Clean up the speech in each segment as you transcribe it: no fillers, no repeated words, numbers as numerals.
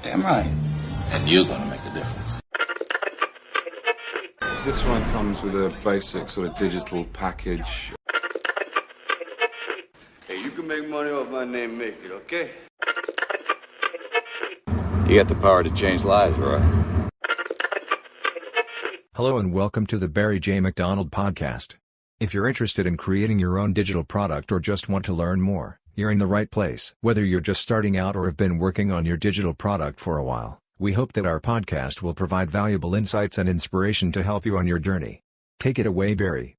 Damn right. And you're gonna make a difference. This one comes with a basic sort of digital package. Hey, you can make money off my name, make it, okay? You got the power to change lives, Roy. Hello and welcome to the Barry J. McDonald Podcast. If you're interested in creating your own digital product or just want to learn more, you're in the right place. Whether you're just starting out or have been working on your digital product for a while, we hope that our podcast will provide valuable insights and inspiration to help you on your journey. Take it away, Barry.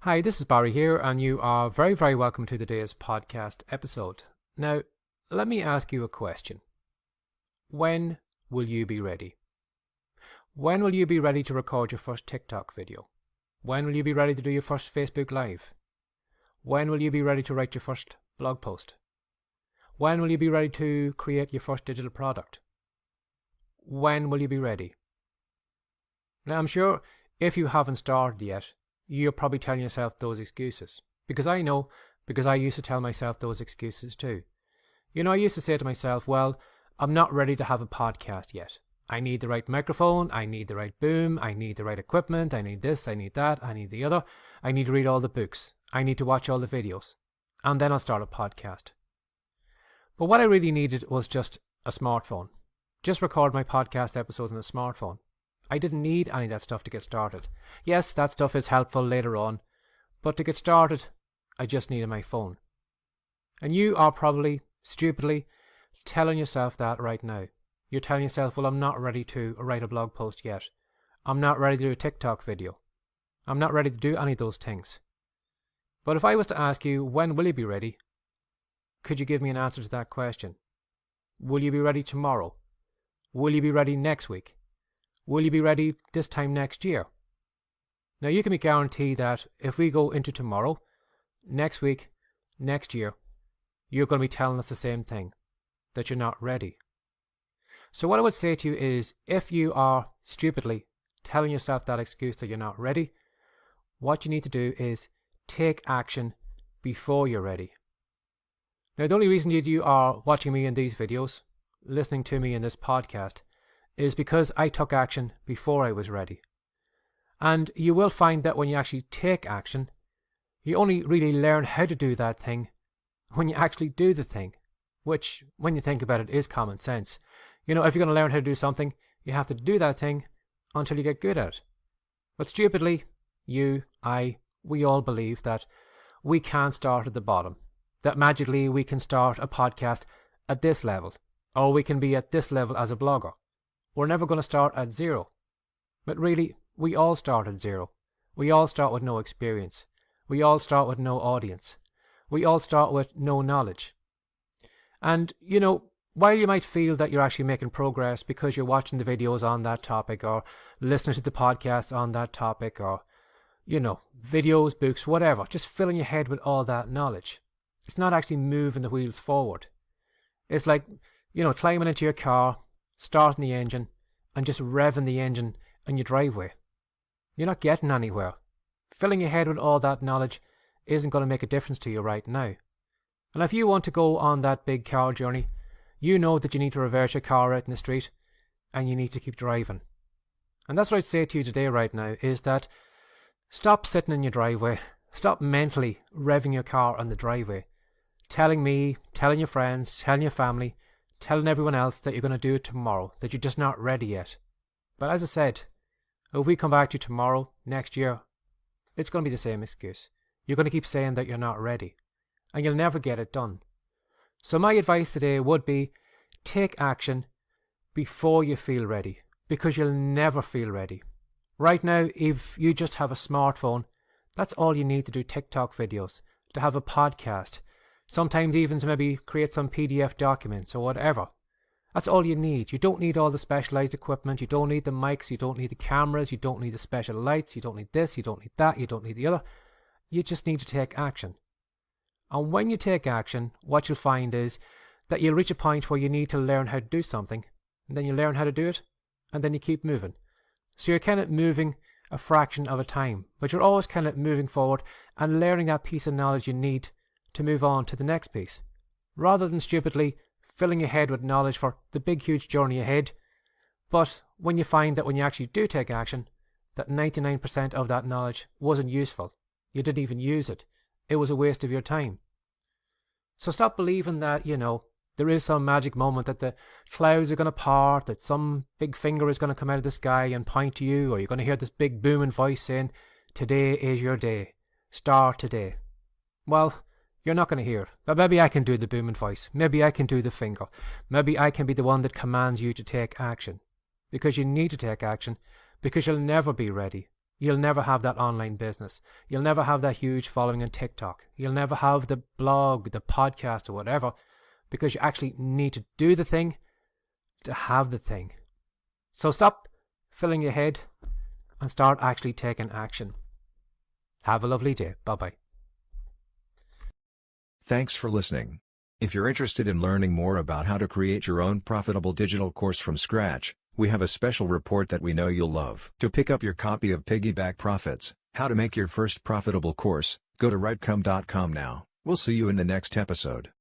Hi, this is Barry here, and you are very, very welcome to today's podcast episode. Now, let me ask you a question. When will you be ready? When will you be ready to record your first TikTok video? When will you be ready to do your first Facebook Live? When will you be ready to write your first blog post? When will you be ready to create your first digital product? When will you be ready? Now, I'm sure if you haven't started yet, you're probably telling yourself those excuses. Because I know, because I used to tell myself those excuses too. You know, I used to say to myself, well, I'm not ready to have a podcast yet. I need the right microphone, I need the right boom, I need the right equipment, I need this, I need that, I need the other. I need to read all the books. I need to watch all the videos. And then I'll start a podcast. But what I really needed was just a smartphone. Just record my podcast episodes on a smartphone. I didn't need any of that stuff to get started. Yes, that stuff is helpful later on. But to get started, I just needed my phone. And you are probably, stupidly, telling yourself that right now. You're telling yourself, well, I'm not ready to write a blog post yet. I'm not ready to do a TikTok video. I'm not ready to do any of those things. But if I was to ask you, when will you be ready? Could you give me an answer to that question? Will you be ready tomorrow? Will you be ready next week? Will you be ready this time next year? Now, you can be guaranteed that if we go into tomorrow, next week, next year, you're going to be telling us the same thing, that you're not ready. So what I would say to you is, if you are stupidly telling yourself that excuse that you're not ready, what you need to do is take action before you're ready. Now, the only reason you are watching me in these videos, listening to me in this podcast, is because I took action before I was ready. And you will find that when you actually take action, you only really learn how to do that thing when you actually do the thing, which, when you think about it, is common sense. You know, if you're going to learn how to do something, you have to do that thing until you get good at it. But stupidly, you, I, we all believe that we can't start at the bottom. That magically we can start a podcast at this level, or we can be at this level as a blogger. We're never going to start at zero. But really, we all start at zero. We all start with no experience. We all start with no audience. We all start with no knowledge. And, you know, while you might feel that you're actually making progress because you're watching the videos on that topic or listening to the podcasts on that topic or, you know, videos, books, whatever, just filling your head with all that knowledge, it's not actually moving the wheels forward. It's like, you know, climbing into your car, starting the engine and just revving the engine in your driveway. You're not getting anywhere. Filling your head with all that knowledge isn't going to make a difference to you right now. And if you want to go on that big car journey, you know that you need to reverse your car out in the street and you need to keep driving. And that's what I'd say to you today right now, is that stop sitting in your driveway, stop mentally revving your car on the driveway, telling me, telling your friends, telling your family, telling everyone else that you're going to do it tomorrow, that you're just not ready yet. But as I said, if we come back to you tomorrow, next year, it's going to be the same excuse. You're going to keep saying that you're not ready, and you'll never get it done. So my advice today would be, take action before you feel ready, because you'll never feel ready. Right now, if you just have a smartphone, that's all you need to do TikTok videos, to have a podcast, sometimes even to maybe create some PDF documents or whatever. That's all you need. You don't need all the specialized equipment, you don't need the mics, you don't need the cameras, you don't need the special lights, you don't need this, you don't need that, you don't need the other. You just need to take action. And when you take action, what you'll find is that you'll reach a point where you need to learn how to do something, and then you learn how to do it, and then you keep moving. So you're kind of moving a fraction of a time, but you're always kind of moving forward and learning that piece of knowledge you need to move on to the next piece, rather than stupidly filling your head with knowledge for the big huge journey ahead. But when you find that when you actually do take action, that 99% of that knowledge wasn't useful, you didn't even use it, it was a waste of your time. So stop believing that, there is some magic moment that the clouds are going to part, that some big finger is going to come out of the sky and point to you, or you're going to hear this big booming voice saying, "Today is your day. Start today." Well, you're not going to hear it. But maybe I can do the booming voice. Maybe I can do the finger. Maybe I can be the one that commands you to take action. Because you need to take action. Because you'll never be ready. You'll never have that online business. You'll never have that huge following on TikTok. You'll never have the blog, the podcast, or whatever, because you actually need to do the thing to have the thing. So stop filling your head and start actually taking action. Have a lovely day. Bye-bye. Thanks for listening. If you're interested in learning more about how to create your own profitable digital course from scratch, we have a special report that we know you'll love. To pick up your copy of Piggyback Profits, How to Make Your First Profitable Course, go to writecome.com now. We'll see you in the next episode.